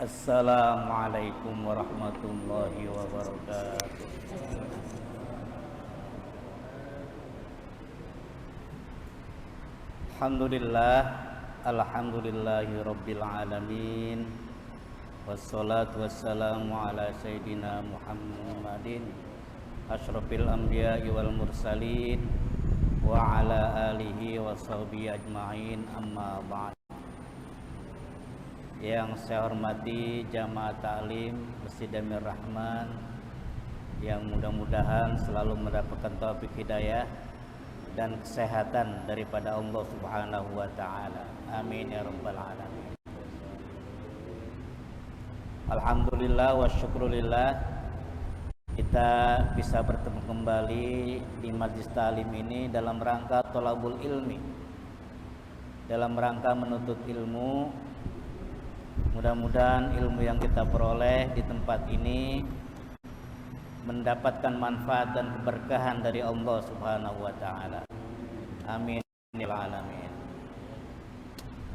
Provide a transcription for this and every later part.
Assalamualaikum warahmatullahi wabarakatuh. Alhamdulillah, alhamdulillahi rabbil alamin. Wassalatu wassalamu ala sayyidina Muhammadin asyrafil anbiya'i wal mursalin wa ala alihi wa sahbihi ajma'in, amma ba'd. Yang saya hormati jamaah ta'lim Masjid Damir Rahman, yang mudah-mudahan selalu mendapatkan taufik hidayah dan kesehatan daripada Allah Subhanahu wa taala. Amin ya rabbal alamin. Alhamdulillah wa syukrulillah, kita bisa bertemu kembali di majlis ta'lim ini dalam rangka thalabul ilmi, dalam rangka menuntut ilmu. Mudah-mudahan ilmu yang kita peroleh di tempat ini mendapatkan manfaat dan keberkahan dari Allah Subhanahu wa taala. Amin ya rabbal alamin.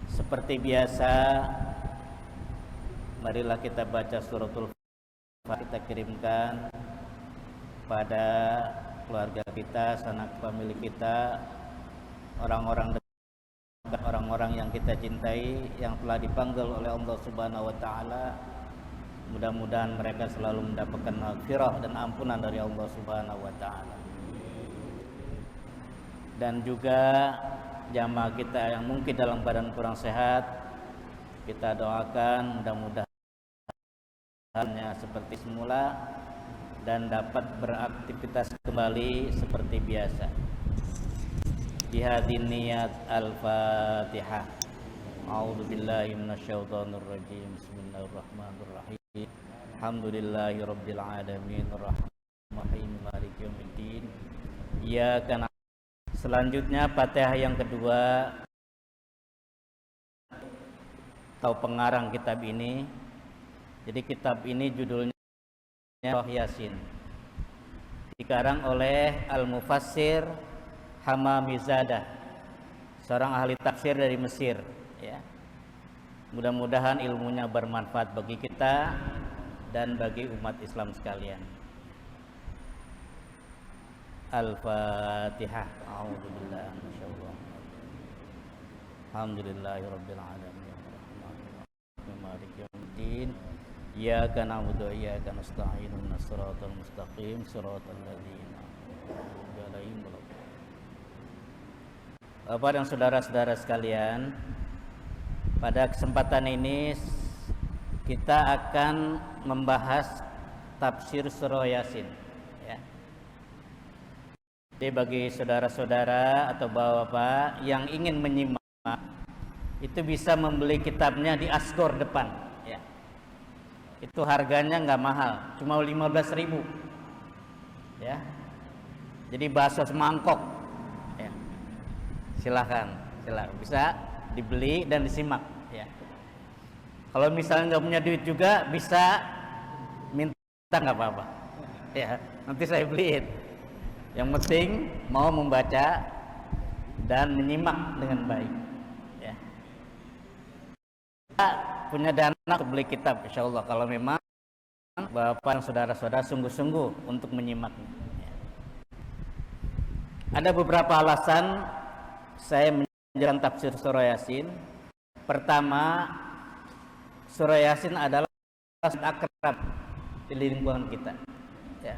Seperti biasa, marilah kita baca suratul Fatihah, kita kirimkan pada keluarga kita, sanak famili kita, orang-orang yang kita cintai, yang telah dipanggil oleh Allah Subhanahu wa taala. Mudah-mudahan mereka selalu mendapatkan maghfirah dan ampunan dari Allah Subhanahu wa taala. Dan juga jamaah kita yang mungkin dalam keadaan kurang sehat, kita doakan mudah-mudahan seperti semula dan dapat beraktivitas kembali seperti biasa. Bihadin niyat al-Fatihah. A'udzu billahi minasyaitonir rajim. Bismillahirrahmanirrahim. Alhamdulillahi rabbil alamin, arrahmanirrahim, maliki yaumiddin. Iyyaka na'budu. Selanjutnya Fatihah yang kedua, atau pengarang kitab ini. Jadi kitab ini judulnya Surah Yasin, dikarang oleh Al-Mufassir Hamamizadah, seorang ahli tafsir dari Mesir, ya. Mudah-mudahan ilmunya bermanfaat bagi kita dan bagi umat Islam sekalian. Al-Fatihah. A'udzubillahi minasyaitonir rajim. Alhamdulillahirabbil alamin, arrahmanirrahim, maliki yaumiddin. Iyyaka na'budu wa iyyaka nasta'in, ihdinas siratal mustaqim, siratal ladzina an'amta 'alaihim. Bapak dan saudara-saudara sekalian, pada kesempatan ini kita akan membahas tafsir surah Yasin, ya. Jadi bagi saudara-saudara atau bapak-bapak yang ingin menyimak, itu bisa membeli kitabnya di Asgor depan, ya. Itu harganya nggak mahal, cuma 15.000, ya. Jadi bakso semangkok, ya. Silakan bisa dibeli dan disimak, ya. Kalau misalnya nggak punya duit juga bisa minta, nggak apa-apa, ya. Nanti saya beliin. Yang penting mau membaca dan menyimak dengan baik, ya. Kita punya dana untuk beli kitab, insya Allah, kalau memang bapak dan saudara-saudara sungguh-sungguh untuk menyimaknya, ya. Ada beberapa alasan saya menjelaskan tafsir surah Yasin. Pertama, surah Yasin adalah akrab di lingkungan kita, ya.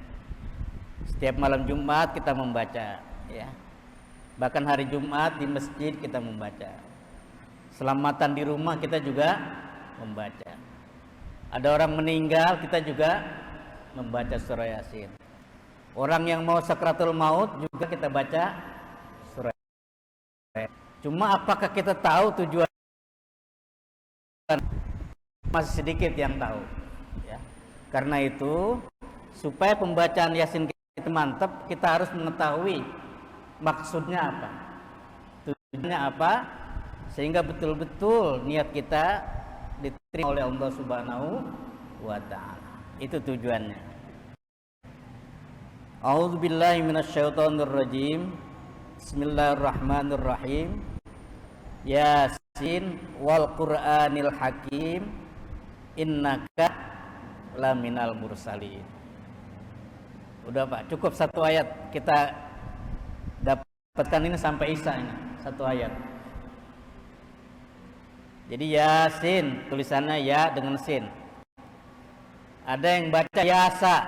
Setiap malam Jumat kita membaca, ya. Bahkan hari Jumat di masjid kita membaca. Selamatan di rumah kita juga membaca. Ada orang meninggal, kita juga membaca surah Yasin. Orang yang mau sakratul maut juga kita baca surah. Cuma apakah kita tahu tujuan? Masih sedikit yang tahu, ya. Karena itu, supaya pembacaan Yasin kita mantap, kita harus mengetahui maksudnya apa, tujuannya apa, sehingga betul-betul niat kita diterima oleh Allah Subhanahu wa ta'ala. Itu tujuannya. A'udzubillahi minasyaitonir rajim. Bismillahirrahmanirrahim. Yasin wal Qur'anil Hakim innaka laminal mursalin. Udah Pak, cukup satu ayat kita dapatkan ini sampai Isa ini, satu ayat. Jadi Yasin, tulisannya ya dengan sin. Ada yang baca Yasa.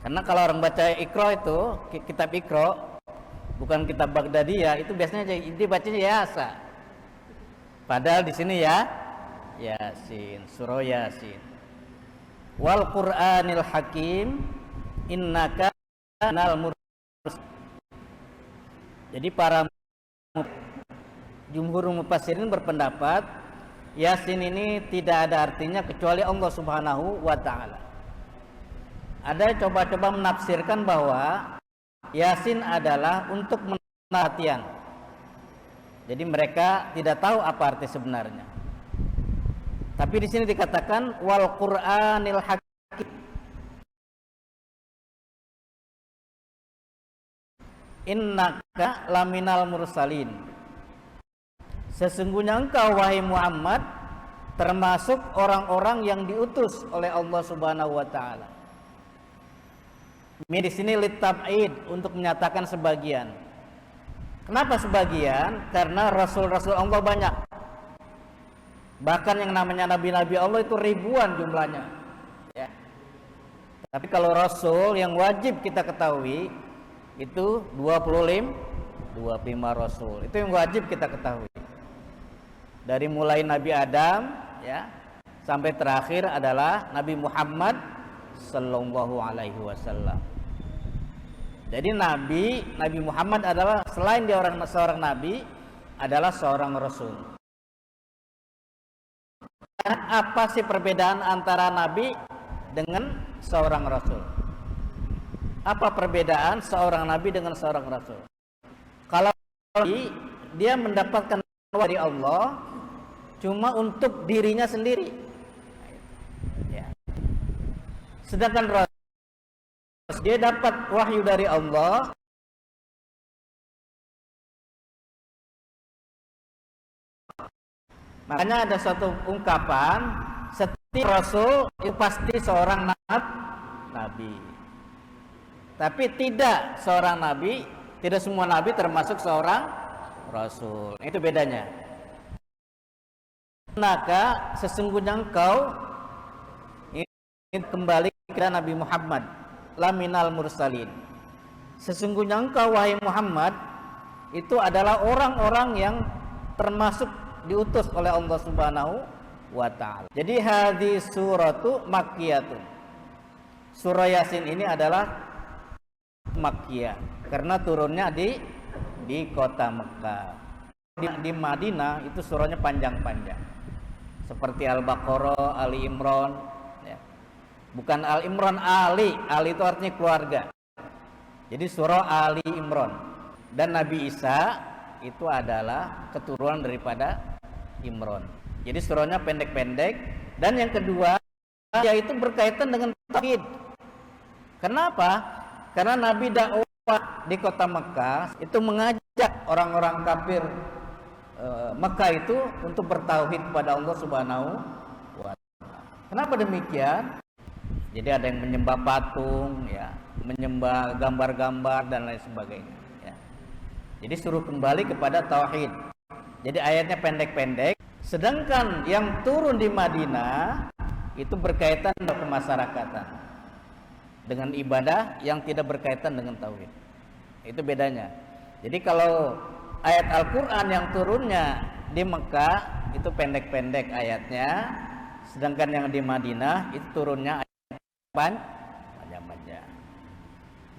Karena kalau orang baca Iqra itu, kitab Iqra, bukan kitab Baghdadiyah, itu biasanya dia bacanya Yasa. Padahal di sini ya Yasin, surah Yasin. Wal Qur'anil Hakim innaka nal mursalin. Jadi para jumhur mufassirin berpendapat Yasin ini tidak ada artinya kecuali Allah Subhanahu wa taala. Ada coba-coba menafsirkan bahwa Yasin adalah untuk perhatian. Jadi mereka tidak tahu apa arti sebenarnya. Tapi di sini dikatakan wal Qur'anil Hakim. Innaka laminal mursalin. Sesungguhnya engkau wahai Muhammad termasuk orang-orang yang diutus oleh Allah Subhanahu wa taala. Ini di sini litab'id untuk menyatakan sebagian. Kenapa sebagian? Karena rasul-rasul Allah banyak. Bahkan yang namanya nabi-nabi Allah itu ribuan jumlahnya. Ya. Tapi kalau rasul yang wajib kita ketahui itu 25 rasul. Itu yang wajib kita ketahui. Dari mulai Nabi Adam ya sampai terakhir adalah Nabi Muhammad sallallahu alaihi wasallam. Jadi Nabi Muhammad adalah selain dia seorang nabi adalah seorang rasul. Apa sih perbedaan antara nabi dengan seorang rasul? Apa perbedaan seorang nabi dengan seorang rasul? Kalau dia mendapatkan dari Allah cuma untuk dirinya sendiri. Ya. Sedangkan rasul dia dapat wahyu dari Allah makanya ada suatu ungkapan setiap rasul itu pasti seorang nabi. Tapi tidak seorang nabi, tidak semua nabi termasuk seorang rasul. Itu bedanya. Maka sesungguhnya engkau ini kembali kepada Nabi Muhammad laminal mursalin. Sesungguhnya engkau wahai Muhammad itu adalah orang-orang yang termasuk diutus oleh Allah Subhanahu wa taala. Jadi hadis suratu makkiyatun. Surah Yasin ini adalah Makkiyah karena turunnya di kota Mekah. Di Madinah itu surahnya panjang-panjang. Seperti Al-Baqarah, Ali Imran ya. Bukan Al Imran, Ali itu artinya keluarga. Jadi surah Ali Imran. Dan Nabi Isa itu adalah keturunan daripada Imran. Jadi surahnya pendek-pendek. Dan yang kedua yaitu berkaitan dengan tauhid. Kenapa? Karena Nabi dakwah di kota Mekah itu mengajak orang-orang kafir Mekah itu untuk bertauhid kepada Allah Subhanahu wa taala. Kenapa demikian? Jadi ada yang menyembah patung ya, menyembah gambar-gambar dan lain sebagainya ya. Jadi suruh kembali kepada tauhid. Jadi ayatnya pendek-pendek, sedangkan yang turun di Madinah itu berkaitan dengan kemasyarakatan. Dengan ibadah yang tidak berkaitan dengan tauhid. Itu bedanya. Jadi kalau ayat Al-Quran yang turunnya di Mekah itu pendek-pendek ayatnya, sedangkan yang di Madinah itu turunnya ayat panjang-panjang.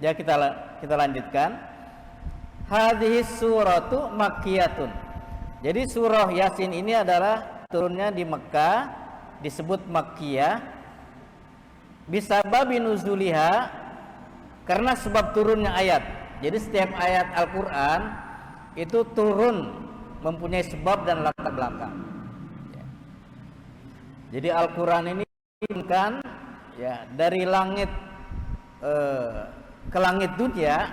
Jadi kita lanjutkan. Hadhihi suratu makkiyatun. Jadi surah Yasin ini adalah turunnya di Mekah, disebut Makkiyah. Bisababi nuzuliha karena sebab turunnya ayat. Jadi setiap ayat Al-Quran itu turun mempunyai sebab dan latar belakang. Jadi Al-Quran ini kan ya dari langit ke langit dunia,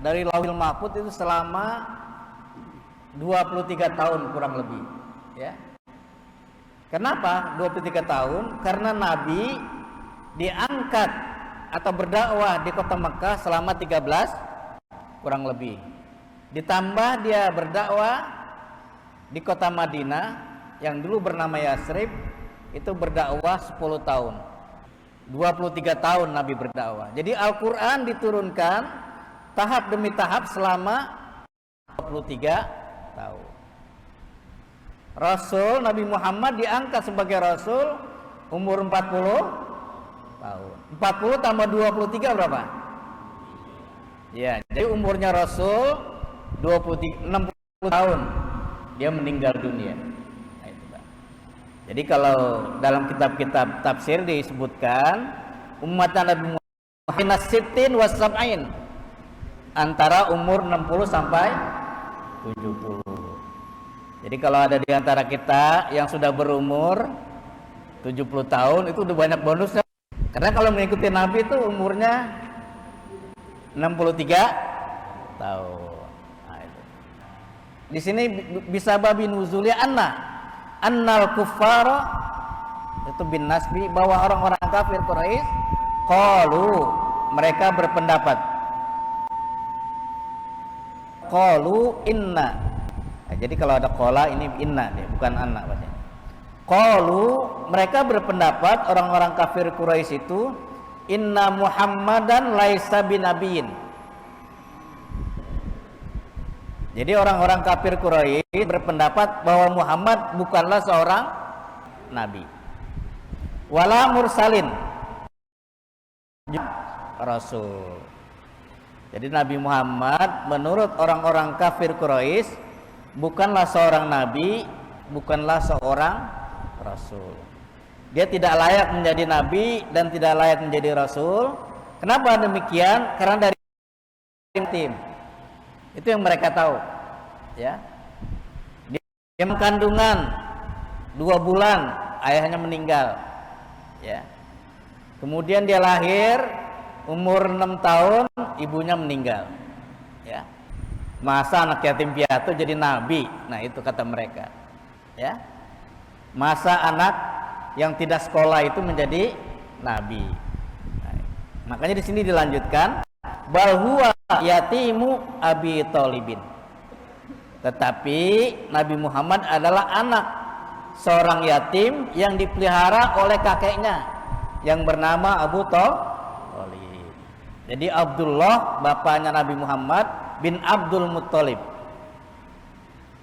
dari Lauhil Mahfuz itu selama 23 tahun kurang lebih ya. Kenapa 23 tahun? Karena Nabi diangkat atau berdakwah di kota Mekah selama 13 kurang lebih. Ditambah dia berdakwah di kota Madinah yang dulu bernama Yasrib, itu berdakwah 10 tahun. 23 tahun Nabi berdakwah. Jadi Al-Quran diturunkan tahap demi tahap selama 23 tahun. Rasul Nabi Muhammad diangkat sebagai Rasul umur 40 tahun. 40 tambah 23 berapa? Ya, jadi umurnya Rasul 60 tahun dia meninggal dunia. Nah, itu, Pak. Jadi kalau dalam kitab-kitab tafsir disebutkan umat Nabi Muhammad sittin wasab'in, antara umur 60 sampai 70. Jadi kalau ada di antara kita yang sudah berumur 70 tahun itu udah banyak bonusnya. Karena kalau mengikuti Nabi itu umurnya 63 tahun. Nah, itu. Di sini bisa babi nuzuli annal kuffara itu bin nasbi, bahwa orang-orang kafir Quraisy qalu, mereka berpendapat, qalu inna. Nah, jadi kalau ada qala ini inna dia, bukan anna bacanya. Qalu, mereka berpendapat orang-orang kafir Quraisy itu inna Muhammadan laisa binabiyin. Jadi orang-orang kafir Quraisy berpendapat bahwa Muhammad bukanlah seorang nabi. Wala mursalin, rasul. Jadi Nabi Muhammad menurut orang-orang kafir Quraisy bukanlah seorang nabi, bukanlah seorang rasul. Dia tidak layak menjadi nabi dan tidak layak menjadi rasul. Kenapa demikian? Karena dari tim. Itu yang mereka tahu, ya. Dia kandungan 2 bulan, ayahnya meninggal, ya. Kemudian dia lahir umur 6 tahun, ibunya meninggal, ya. Masa anak yatim piatu jadi nabi? Nah, itu kata mereka, ya. Masa anak yang tidak sekolah itu menjadi nabi? Nah, makanya di sini dilanjutkan, bal huwa yatimu Abi Thalibin. Tetapi Nabi Muhammad adalah anak seorang yatim yang dipelihara oleh kakeknya yang bernama Abu Thalib. Jadi Abdullah bapaknya Nabi Muhammad bin Abdul Muttalib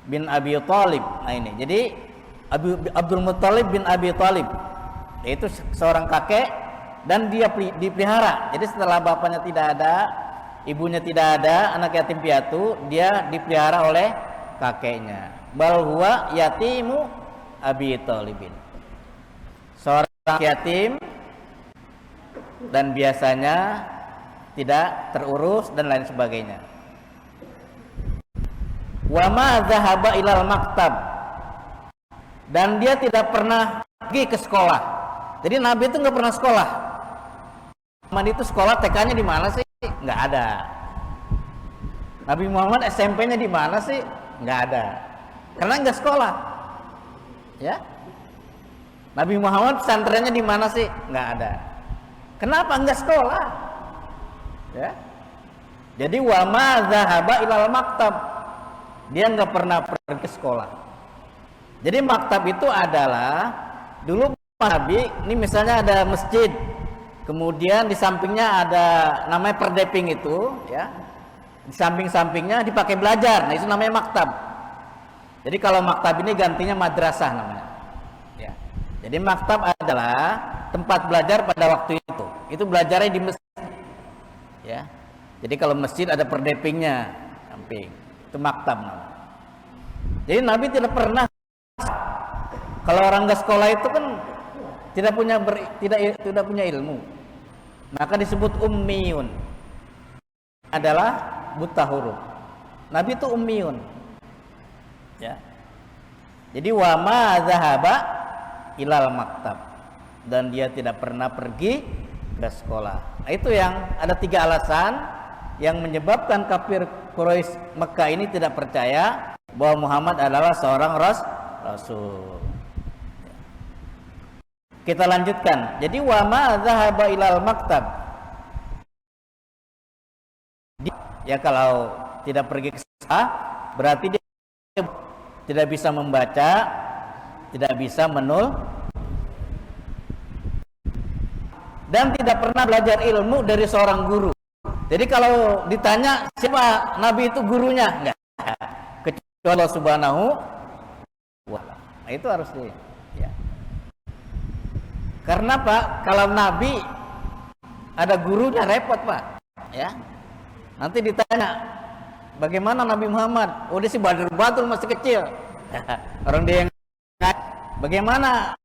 bin Abi Thalib. Nah ini, jadi Abdul Muttalib bin Abi Thalib, yaitu seorang kakek, dan dia dipelihara. Jadi setelah bapaknya tidak ada, ibunya tidak ada, anak yatim piatu, dia dipelihara oleh kakeknya. Bal huwa yatimu Abi Thalibin, seorang yatim dan biasanya tidak terurus dan lain sebagainya. Wa ma dzahaba ilal maktab, dan dia tidak pernah pergi ke sekolah. Jadi Nabi itu nggak pernah sekolah. Muhammad itu sekolah TK-nya di mana sih? Nggak ada. Nabi Muhammad SMP-nya di mana sih? Nggak ada. Karena nggak sekolah. Ya. Nabi Muhammad pesantrennya di mana sih? Nggak ada. Kenapa nggak sekolah? Ya. Jadi wa ma dzahaba ilal maktab, dia nggak pernah pergi ke sekolah. Jadi maktab itu adalah dulu Nabi, ini misalnya ada masjid, kemudian di sampingnya ada namanya perdeping itu, ya. Di samping-sampingnya dipakai belajar. Nah, itu namanya maktab. Jadi kalau maktab ini gantinya madrasah namanya. Ya. Jadi maktab adalah tempat belajar pada waktu itu. Itu belajarnya di masjid. Ya. Jadi kalau masjid ada perdepingnya samping. Itu maktab namanya. Jadi Nabi tidak pernah, kalau orang nggak sekolah itu kan tidak punya ilmu, maka disebut ummiyun, adalah buta huruf. Nabi itu ummiyun, ya. Jadi wa ma dzahaba ilal maktab, dan dia tidak pernah pergi ke sekolah. Nah, itu yang ada 3 alasan yang menyebabkan kafir Quraisy Mekah ini tidak percaya bahwa Muhammad adalah seorang rasul. Kita lanjutkan. Jadi wa ma dzahaba ilal maktab. Ya kalau tidak pergi ke sekolah berarti dia tidak bisa membaca, tidak bisa dan tidak pernah belajar ilmu dari seorang guru. Jadi kalau ditanya siapa Nabi itu gurunya, enggak. Kecuali Allah Subhanahu wa ta'ala. Nah, itu harus ya. Karena Pak, kalau Nabi ada gurunya repot Pak, ya. Nanti ditanya, bagaimana Nabi Muhammad? Oh dia sih badur-badur masih kecil. Orang dia yang bagaimana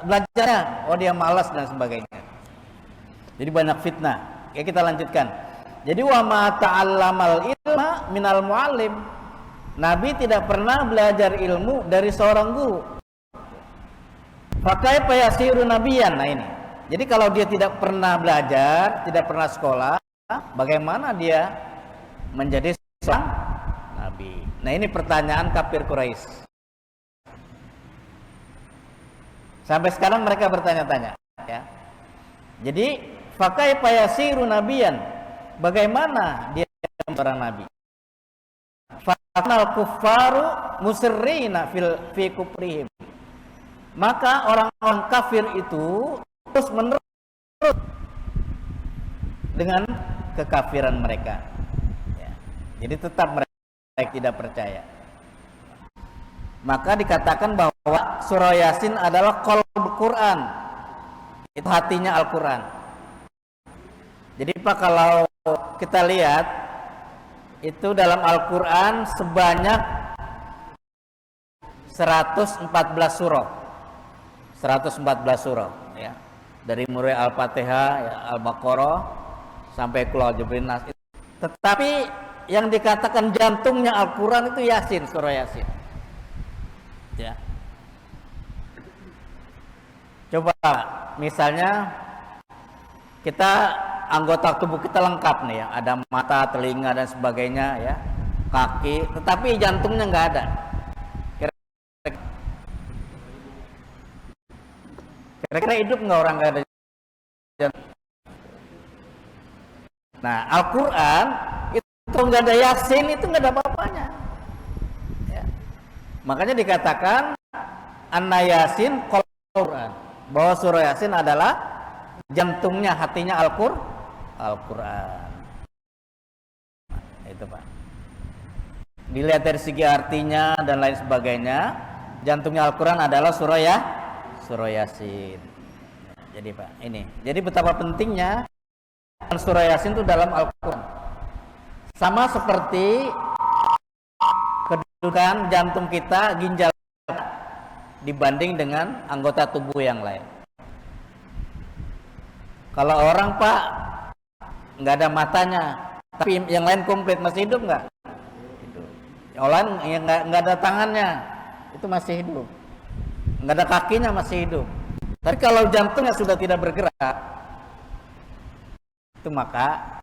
belajarnya? Oh dia malas dan sebagainya. Jadi banyak fitnah. Ya kita lanjutkan. Jadi wa ma ta'allamal ilma minal muallim. Nabi tidak pernah belajar ilmu dari seorang guru. Fakaifa yasiru nabiyan. Nah ini. Jadi kalau dia tidak pernah belajar, tidak pernah sekolah, bagaimana dia menjadi seorang nabi? Nah ini pertanyaan kafir Quraisy. Sampai sekarang mereka bertanya-tanya, ya. Jadi fakaifa yasiru nabiyan? Bagaimana dia seorang nabi? Fanal kuffaru musirrina fi kufrihim. Maka orang-orang kafir itu terus menerus dengan kekafiran mereka. Ya. Jadi tetap mereka tidak percaya. Maka dikatakan bahwa surah Yasin adalah qalbul Quran. Itu hatinya Al-Quran. Jadi Pak kalau kita lihat itu dalam Al-Quran sebanyak 114 surah. 114 surah ya. Dari mulai Al-Fatihah, ya, Al-Baqarah sampai Qul a'udzu birabbil nas. Tetapi yang dikatakan jantungnya Al-Quran itu Yasin, surah Yasin. Ya. Coba misalnya kita anggota tubuh kita lengkap nih ya, ada mata, telinga dan sebagainya ya, kaki, tetapi jantungnya nggak ada. Kira-kira hidup nggak orang nggak ada jantung? Nah Al-Quran itu nggak ada Yasin, itu nggak ada apa-apanya. Ya. Makanya dikatakan anna Yasin Quran, bahwa surah Yasin adalah jantungnya, hatinya Al-Quran. Nah, itu Pak. Dilihat dari segi artinya dan lain sebagainya, jantungnya Al-Quran adalah surah Yasin. Jadi Pak, ini. Jadi betapa pentingnya surah Yasin itu dalam Al-Quran. Sama seperti kedudukan jantung kita, ginjal dibanding dengan anggota tubuh yang lain. Kalau orang Pak nggak ada matanya, tapi yang lain komplit, masih hidup nggak? Hidup. Yang lain yang nggak ada tangannya, itu masih hidup. Nggak ada kakinya, masih hidup. Tapi kalau jantungnya sudah tidak bergerak, itu maka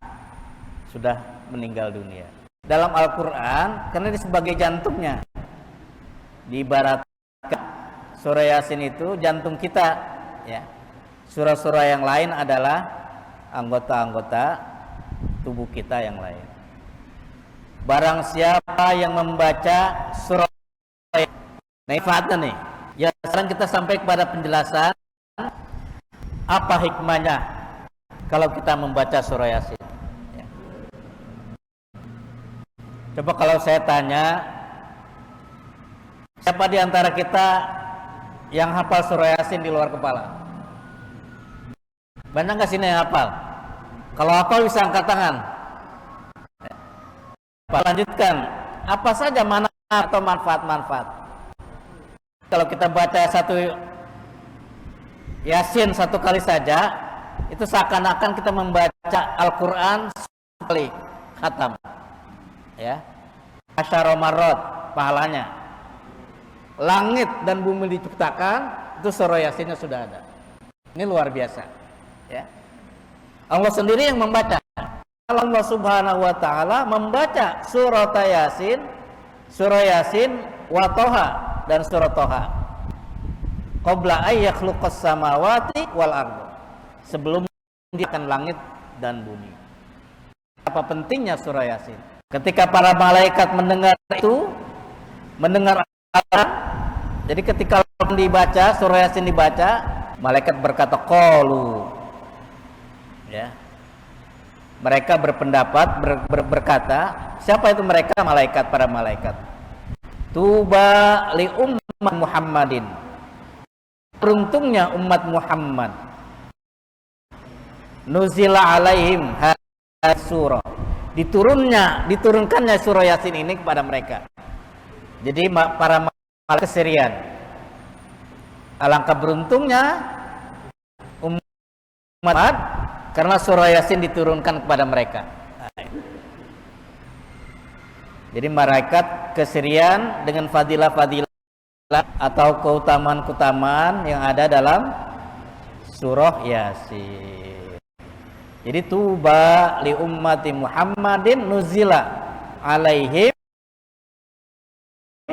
sudah meninggal dunia. Dalam Al-Quran, karena ini sebagai jantungnya, diibaratkan surah Yasin itu jantung kita, ya. Surah-surah yang lain adalah anggota-anggota tubuh kita yang lain. Barang siapa yang membaca surah Naifat nih, ya sekarang kita sampai kepada penjelasan apa hikmahnya kalau kita membaca surah Yasin. Ya. Coba kalau saya tanya, siapa di antara kita yang hafal surah Yasin di luar kepala? Banyak nggak sini yang hafal? Kalau hafal bisa angkat tangan. Lanjutkan. Apa saja mana atau manfaat-manfaat? Kalau kita baca satu Yasin satu kali saja, itu seakan-akan kita membaca Al-Quran sekali khatam. Ya. Asyara marot pahalanya. Langit dan bumi diciptakan, itu surah Yasinnya sudah ada. Ini luar biasa. Ya. Allah sendiri yang membaca. Allah Subhanahu wa taala membaca surah Yasin, wa Toha dan surah Toha. qabla ay yakhluqas samawati wal ardh, sebelum menciptakan langit dan bumi. Apa pentingnya surah Yasin? Ketika para malaikat mendengar itu, mendengar Al-Quran, jadi ketika dibaca surah Yasin dibaca, malaikat berkata qalu, ya, mereka berpendapat berkata, siapa itu mereka? Malaikat, para malaikat. Tuba li ummat Muhammadin, beruntungnya umat Muhammad, nuzila alaihim surah, diturunkannya surah Yasin ini kepada mereka. Jadi para malaikat keserian, alangkah beruntungnya umat karena surah Yasin diturunkan kepada mereka. Jadi malaikat keserian dengan fadilah-fadilah atau keutamaan-keutamaan yang ada dalam surah Yasin. Jadi tuba li ummati Muhammadin nuzila alaihim,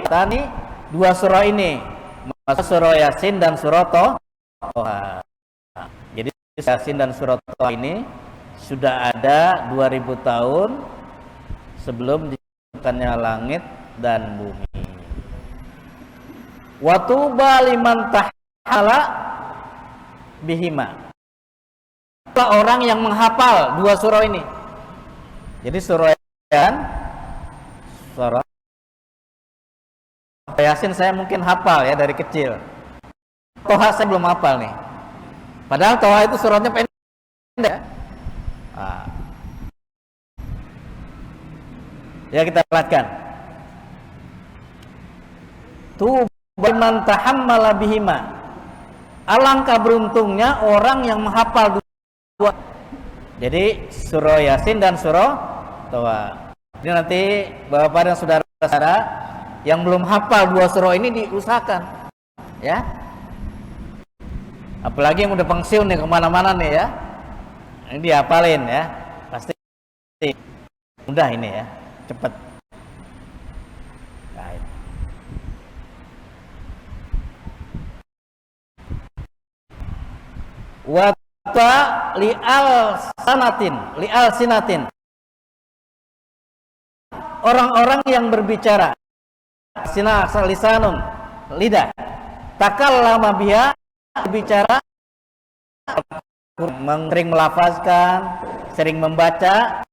tani dua surah ini, surah Yasin dan surah Toha. Jadi Yasin dan surah Toha ini sudah ada 2000 tahun sebelum diciptakannya langit dan bumi. Wa tuba liman tahala bihima, orang yang menghafal dua surah ini. Jadi surah Yasin, surah Yasin saya mungkin hafal ya dari kecil. Toha saya belum hafal nih. Padahal Toha itu suratnya pendek. Ya kita lihatkan. Tuba man tahammala bihima. Alangkah beruntungnya orang yang menghafal dua. Jadi surah Yasin dan surah Toha. Ini nanti Bapak dan saudara-saudara yang belum hafal dua surah ini diusahakan, ya. Apalagi yang udah pensiun nih kemana-mana nih ya, ini dihafalin ya, pasti mudah ini ya, cepat. Baik. Wata li'al sinatin, orang-orang yang berbicara, lisanun, lidah, takallama biha, berbicara, sering melafazkan, sering membaca,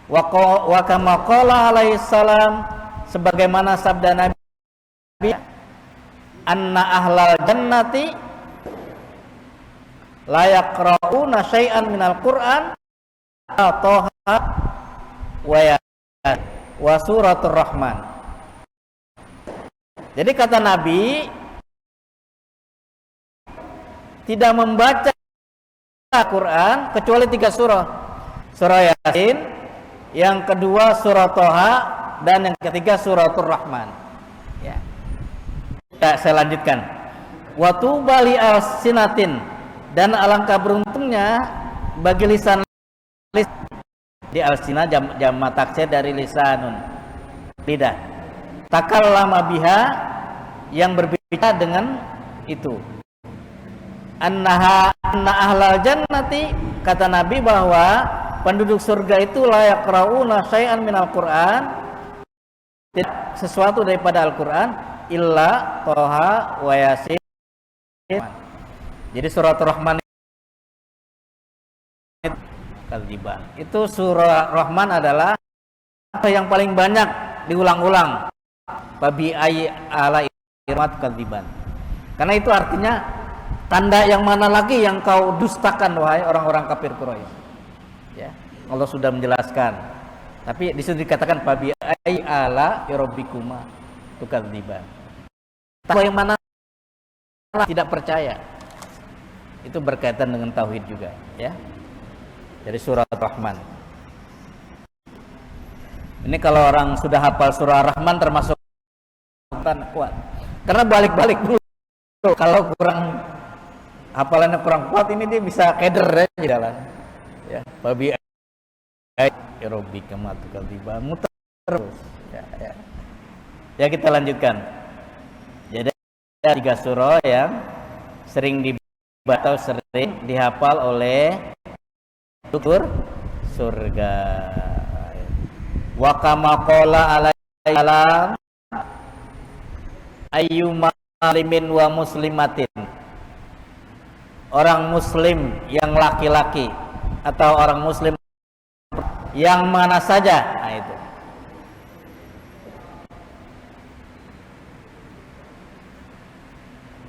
wa kama qala alaihi salam, sebagaimana sabda Nabi, anna ahlal jannati la yaqra'una syai'an minal Qur'an Toha wa suratul Rahman. Jadi kata Nabi, tidak membaca Al-Quran kecuali 3 surah. Surah Yasin, yang kedua surah Toha, dan yang ketiga suratul Rahman. Ya. Saya lanjutkan. Wa tuba li al-sinatin, dan alangkah beruntungnya bagi lisan. Di al-sina jama taksir dari lisanun, lidah. Takallama biha, yang berbicara dengan itu. Anna ahlal jannati, kata Nabi bahwa penduduk surga itu la yaqra'una syai'an minal Qur'an, tidak sesuatu daripada Al-Qur'an illa Toha wa Yasin. Jadi surat Rahman itu surah Rahman adalah yang paling banyak diulang-ulang. Babi ay ala irmat kadziban. Karena itu artinya tanda yang mana lagi yang kau dustakan wahai orang-orang kafir Quraisy. Ya, Allah sudah menjelaskan. Tapi di situ dikatakan babi ay ala rabbikuma tukadziban. Tanda yang mana tidak percaya. Itu berkaitan dengan tauhid juga, ya. Dari surat Rahman. Ini kalau orang sudah hafal surah Rahman termasuk kuat. Karena balik-balik dulu. Kalau kurang hafalannya kurang kuat, ini dia bisa keder ya di dalam. Ya, babi aerobik kematukal tiba muter terus. Ya, ya. Ya kita lanjutkan. Jadi 3 surah yang sering dibaca atau sering dihafal oleh surga. Wa kama qala alaihi ayyuma muslimin wa muslimatin, orang muslim yang laki-laki atau orang muslim yang mana saja, nah itu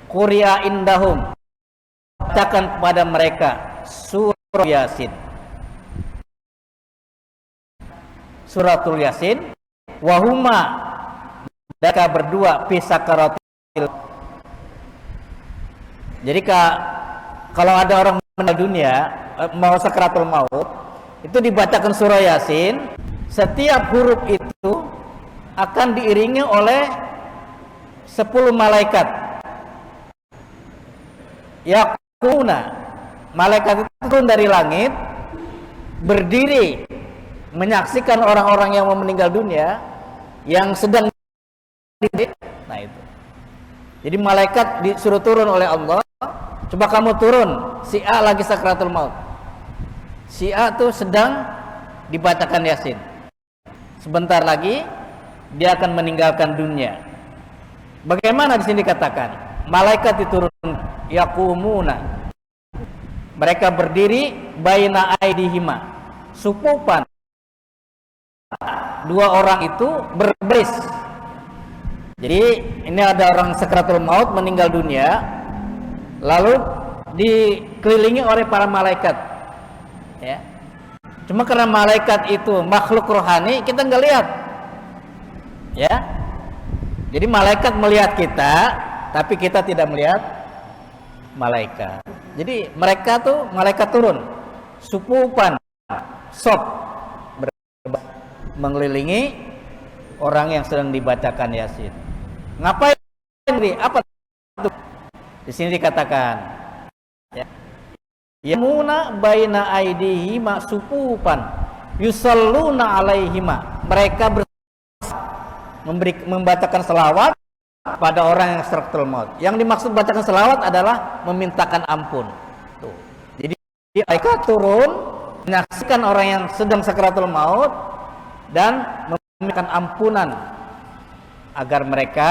Quriya indahum, bacakan kepada mereka surah Yasin, suratul Yasin, wahuma, mereka berdua pisakaratil. Jadi kalau ada orang meninggal dunia mau sakaratul maut, itu dibacakan surah Yasin, setiap huruf itu akan diiringi oleh 10 malaikat. Yakuna, malaikat itu turun dari langit, berdiri menyaksikan orang-orang yang mau meninggal dunia yang sedang nah itu. Jadi malaikat disuruh turun oleh Allah, coba kamu turun, si A lagi sakratul maut, si A tuh sedang dibacakan Yasin, sebentar lagi dia akan meninggalkan dunia. Bagaimana di sini dikatakan malaikat diturun, yakumuna, mereka berdiri, baina aidihima, supupan, 2 orang itu berbaris. Jadi ini ada orang sakratul maut meninggal dunia, lalu dikelilingi oleh para malaikat, ya. Cuma karena malaikat itu makhluk rohani, kita nggak lihat, ya. Jadi malaikat melihat kita, tapi kita tidak melihat malaikat. Jadi mereka tuh malaikat turun, supupan, sop, mengelilingi orang yang sedang dibacakan Yasin. Ngapain? Apa itu? Di sini dikatakan, ya, yamuna baina aidihima supupan yusalluna alaihima, mereka membacakan selawat pada orang yang sakratul maut. Yang dimaksud bacakan selawat adalah memintakan ampun. Tuh. Jadi mereka turun menyaksikan orang yang sedang sakratul maut dan memintakan ampunan agar mereka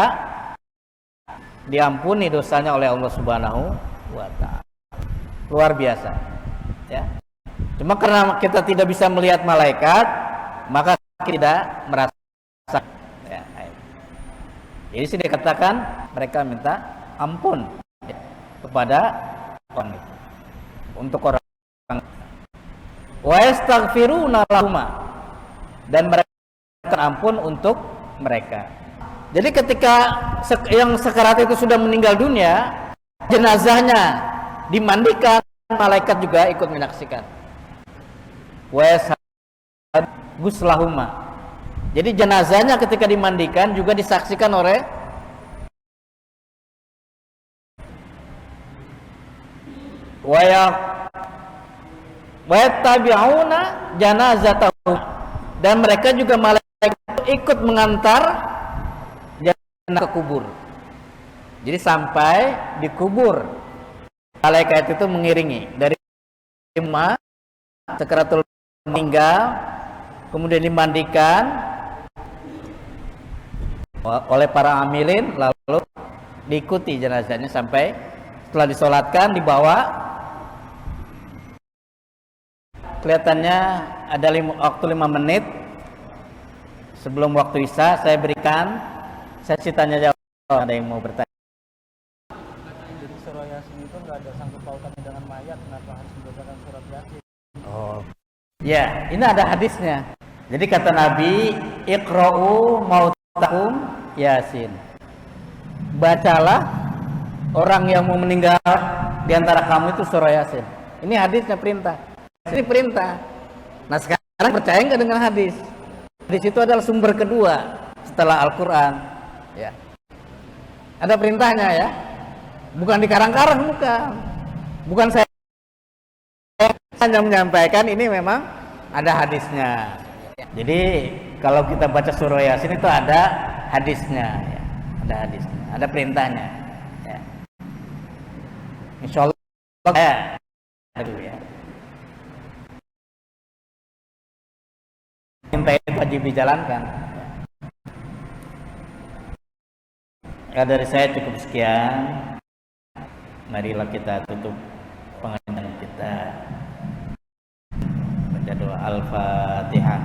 diampuni dosanya oleh Allah Subhanahu wa taala. Luar biasa, ya. Cuma karena kita tidak bisa melihat malaikat, maka tidak merasa, ya. Jadi sini dikatakan mereka minta ampun, ya, kepada orang itu, untuk orang wa yastaghfiruna lahuma, dan mereka ampun untuk mereka. Jadi ketika yang sekarat itu sudah meninggal dunia, jenazahnya dimandikan, malaikat juga ikut menyaksikan. Wa guslahuma. Jadi jenazahnya ketika dimandikan juga disaksikan oleh wa tabi'una janazatahu, dan mereka juga malaikat ikut mengantar jenazah ke kubur. Jadi sampai dikubur, malaikat itu mengiringi dari rumah sakaratul meninggal, kemudian dimandikan oleh para amilin, lalu diikuti jenazahnya sampai setelah disolatkan, dibawa. Kelihatannya ada waktu 5 menit sebelum waktu Isya. Saya berikan sesi tanya jawab. Ada yang mau bertanya? Jadi surah Yasin itu nggak ada sangkut pautannya dengan mayat, kenapa harus membacakan surat Yasin? Oh, ya, ini ada hadisnya. Jadi kata Nabi, iqra'u mautakum Yasin. Bacalah orang yang mau meninggal di antara kamu itu surah Yasin. Ini hadisnya, perintah. Ini perintah. Nah sekarang percaya nggak dengan hadis? Hadis itu adalah sumber kedua setelah Al-Quran. Ya. Ada perintahnya, ya. Bukan dikarang-karang, bukan saya hanya menyampaikan, ini memang ada hadisnya. Jadi kalau kita baca surah Yasin itu ada hadisnya, ya. Ada hadisnya, ada perintahnya. Insya Allah ya. Cinta itu wajib dijalankan. Ya, dari saya cukup sekian. Marilah kita tutup pengajian kita baca doa Al-Fatihah.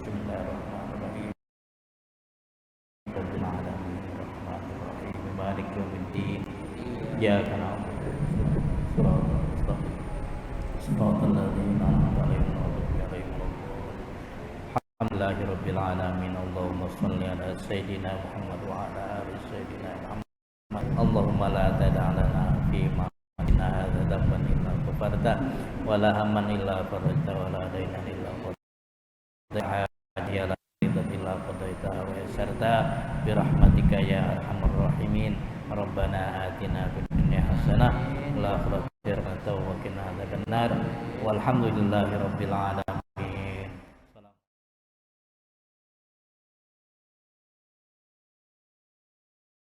Bismillahirrahmanirrahim. Rabbil alamin arrahmanirrahim maliki yaumiddin. Iyyaka na'budu wa iyyaka nasta'in. Shiratal ladzina an'amta 'alaihim ghairil maghdubi 'alaihim. Alhamdulillahirabbil alamin. Allahumma shalli ala sayidina Muhammad wa ala ali sayidina Muhammad. Allahumma la tada' lana fi ma inna hadza dhanban illa ghafarta wa la hamman illa farajta wa la daynan illa qadayta ajala illa qadaita wa yasarta bi rahmatika ya arhamar rahimin. Rabbana atina fid dunya hasanah wa fil akhirati hasanah wa qina adzabannar. Walhamdulillahi rabbil alamin.